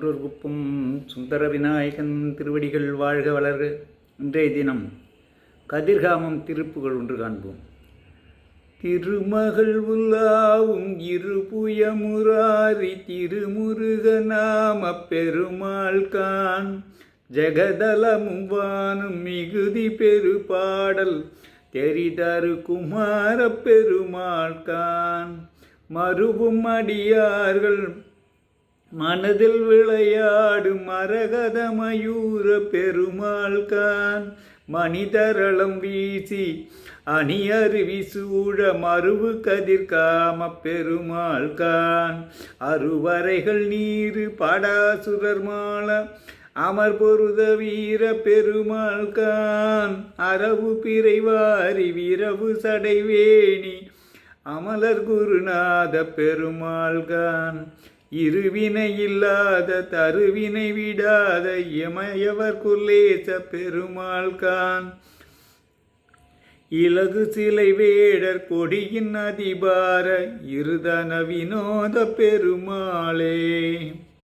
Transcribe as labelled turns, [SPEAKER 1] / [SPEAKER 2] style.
[SPEAKER 1] குப்பம் சுந்தர விநாயகன் திருவடிகள் வாழ்க வளர்க. இன்றைய தினம் கதிர்காமம் திருப்புகள் ஒன்று காண்போம். திருமகள் உலாவும் இருபுயமுராரி திருமுருக நாம பெருமாள் கான் ஜெகதலமும் வானும் மிகுதி பெரு பாடல் தெரிதரு குமார பெருமாள் கான் மறுவும் அடியார்கள் மனதில் விளையாடு மரகத மயூர பெருமாள் கான் மணிதரளம் வீசி அணியருவி சூழ மருவு கதிர்காம பெருமாள் கான் அருவரைகள் நீரு படாசுரர் மாள அமர் பொருத வீர பெருமாள் கான் அரவு பிறைவாரி விரவு சடைவேணி அமலர் குருநாத பெருமாள் கான் இருவினை இல்லாத தருவினை விடாத இமயவர் குலேச பெருமாள் கான் இலகு சிலை வேடர் கொடியின் அதிபார இருதன வினோத பெருமாளே.